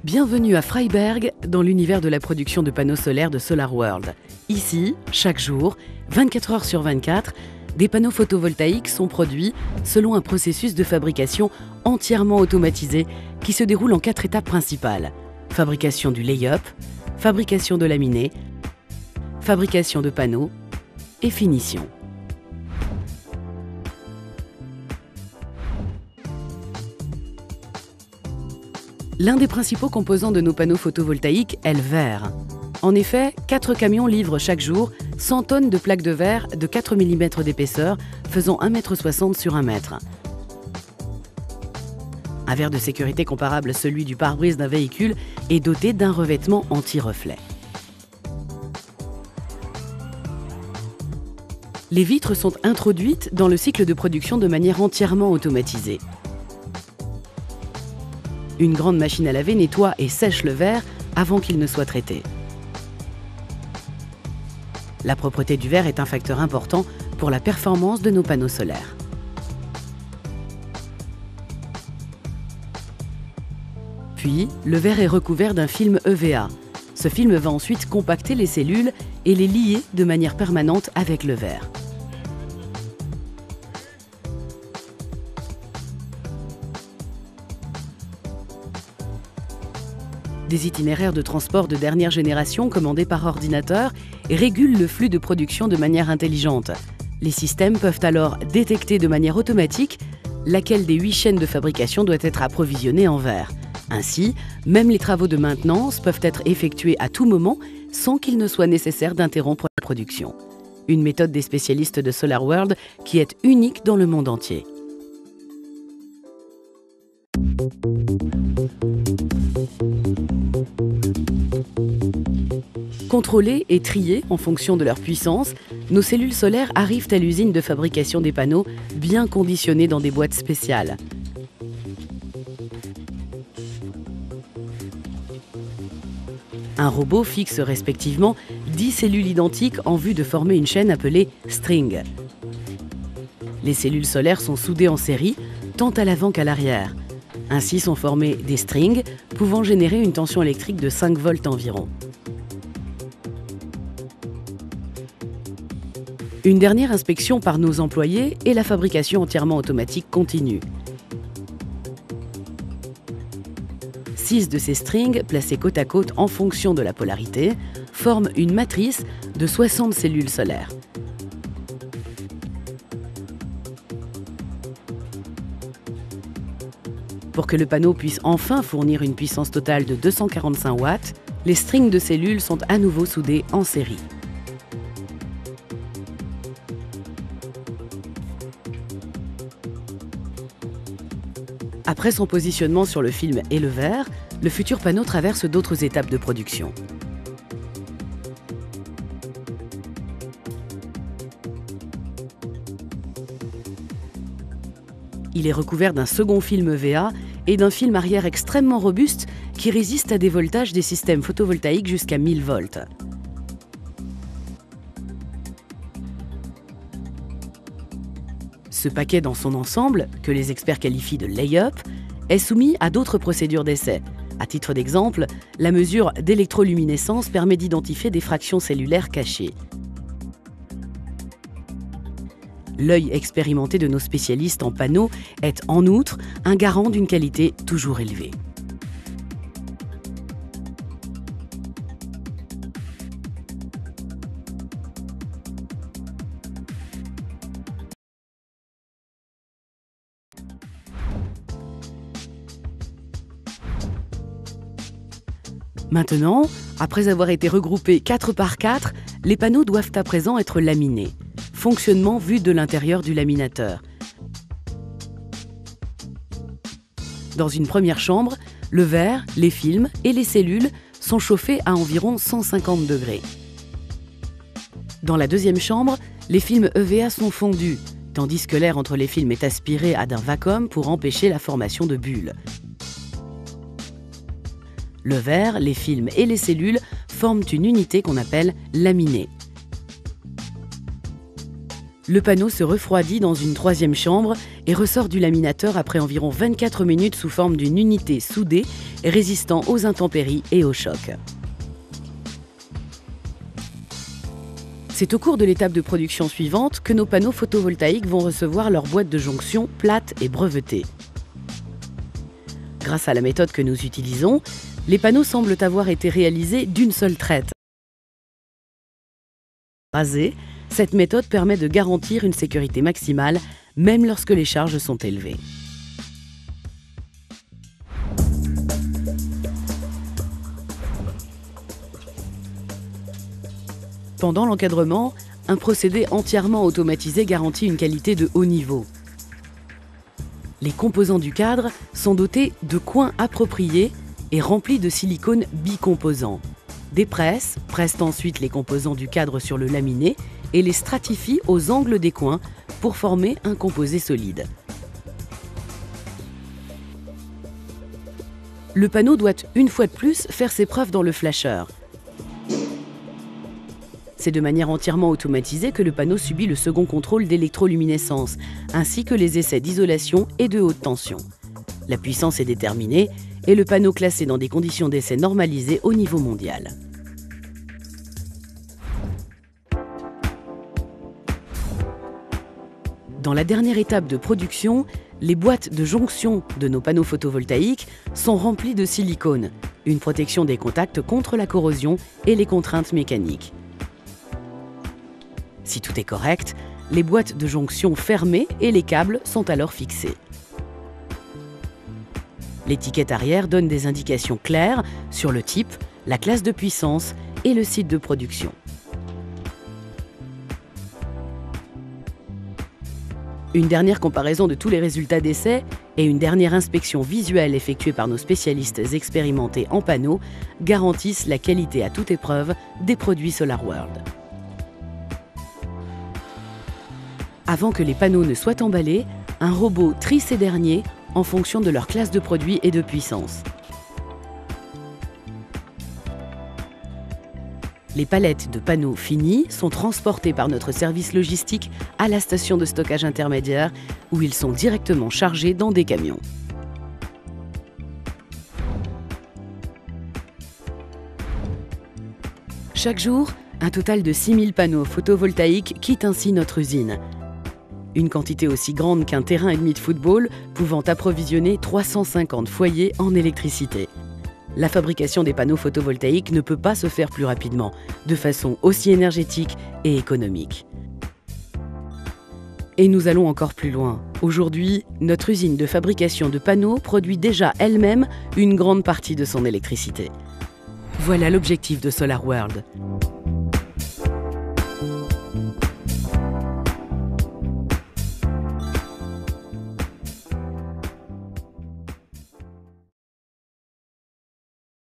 Bienvenue à Freiberg, dans l'univers de la production de panneaux solaires de SolarWorld. Ici, chaque jour, 24 heures sur 24, des panneaux photovoltaïques sont produits selon un processus de fabrication entièrement automatisé qui se déroule en 4 étapes principales. Fabrication du lay-up, fabrication de laminés, fabrication de panneaux et finition. L'un des principaux composants de nos panneaux photovoltaïques est le verre. En effet, 4 camions livrent chaque jour 100 tonnes de plaques de verre de 4 mm d'épaisseur, faisant 1,60 m sur 1 mètre. Un verre de sécurité comparable à celui du pare-brise d'un véhicule est doté d'un revêtement anti-reflet. Les vitres sont introduites dans le cycle de production de manière entièrement automatisée. Une grande machine à laver nettoie et sèche le verre avant qu'il ne soit traité. La propreté du verre est un facteur important pour la performance de nos panneaux solaires. Puis, le verre est recouvert d'un film EVA. Ce film va ensuite compacter les cellules et les lier de manière permanente avec le verre. Des itinéraires de transport de dernière génération commandés par ordinateur régulent le flux de production de manière intelligente. Les systèmes peuvent alors détecter de manière automatique laquelle des 8 chaînes de fabrication doit être approvisionnée en verre. Ainsi, même les travaux de maintenance peuvent être effectués à tout moment sans qu'il ne soit nécessaire d'interrompre la production. Une méthode des spécialistes de SolarWorld qui est unique dans le monde entier. Contrôlées et triées en fonction de leur puissance, nos cellules solaires arrivent à l'usine de fabrication des panneaux, bien conditionnées dans des boîtes spéciales. Un robot fixe respectivement 10 cellules identiques en vue de former une chaîne appelée string. Les cellules solaires sont soudées en série, tant à l'avant qu'à l'arrière. Ainsi sont formés des strings pouvant générer une tension électrique de 5 volts environ. Une dernière inspection par nos employés et la fabrication entièrement automatique continue. 6 de ces strings, placés côte à côte en fonction de la polarité, forment une matrice de 60 cellules solaires. Pour que le panneau puisse enfin fournir une puissance totale de 245 watts, les strings de cellules sont à nouveau soudés en série. Après son positionnement sur le film et le verre, le futur panneau traverse d'autres étapes de production. Il est recouvert d'un second film EVA et d'un film arrière extrêmement robuste qui résiste à des voltages des systèmes photovoltaïques jusqu'à 1000 volts. Ce paquet dans son ensemble, que les experts qualifient de lay-up, est soumis à d'autres procédures d'essai. À titre d'exemple, la mesure d'électroluminescence permet d'identifier des fractions cellulaires cachées. L'œil expérimenté de nos spécialistes en panneaux est en outre un garant d'une qualité toujours élevée. Maintenant, après avoir été regroupés 4 par 4, les panneaux doivent à présent être laminés. Fonctionnement vu de l'intérieur du laminateur. Dans une première chambre, le verre, les films et les cellules sont chauffés à environ 150 degrés. Dans la deuxième chambre, les films EVA sont fondus, tandis que l'air entre les films est aspiré à d'un vacuum pour empêcher la formation de bulles. Le verre, les films et les cellules forment une unité qu'on appelle laminée. Le panneau se refroidit dans une troisième chambre et ressort du laminateur après environ 24 minutes sous forme d'une unité soudée et résistant aux intempéries et aux chocs. C'est au cours de l'étape de production suivante que nos panneaux photovoltaïques vont recevoir leur boîte de jonction plate et brevetée. Grâce à la méthode que nous utilisons, les panneaux semblent avoir été réalisés d'une seule traite. Rasés, cette méthode permet de garantir une sécurité maximale, même lorsque les charges sont élevées. Pendant l'encadrement, un procédé entièrement automatisé garantit une qualité de haut niveau. Les composants du cadre sont dotés de coins appropriés et remplis de silicone bicomposant. Des presses pressent ensuite les composants du cadre sur le laminé et les stratifient aux angles des coins pour former un composé solide. Le panneau doit une fois de plus faire ses preuves dans le flasheur. C'est de manière entièrement automatisée que le panneau subit le second contrôle d'électroluminescence, ainsi que les essais d'isolation et de haute tension. La puissance est déterminée et le panneau classé dans des conditions d'essai normalisées au niveau mondial. Dans la dernière étape de production, les boîtes de jonction de nos panneaux photovoltaïques sont remplies de silicone, une protection des contacts contre la corrosion et les contraintes mécaniques. Si tout est correct, les boîtes de jonction fermées et les câbles sont alors fixés. L'étiquette arrière donne des indications claires sur le type, la classe de puissance et le site de production. Une dernière comparaison de tous les résultats d'essai et une dernière inspection visuelle effectuée par nos spécialistes expérimentés en panneaux garantissent la qualité à toute épreuve des produits SolarWorld. Avant que les panneaux ne soient emballés, un robot trie ces derniers en fonction de leur classe de produit et de puissance. Les palettes de panneaux finis sont transportées par notre service logistique à la station de stockage intermédiaire où ils sont directement chargés dans des camions. Chaque jour, un total de 6000 panneaux photovoltaïques quittent ainsi notre usine. Une quantité aussi grande qu'un terrain et demi de football, pouvant approvisionner 350 foyers en électricité. La fabrication des panneaux photovoltaïques ne peut pas se faire plus rapidement, de façon aussi énergétique et économique. Et nous allons encore plus loin. Aujourd'hui, notre usine de fabrication de panneaux produit déjà elle-même une grande partie de son électricité. Voilà l'objectif de SolarWorld.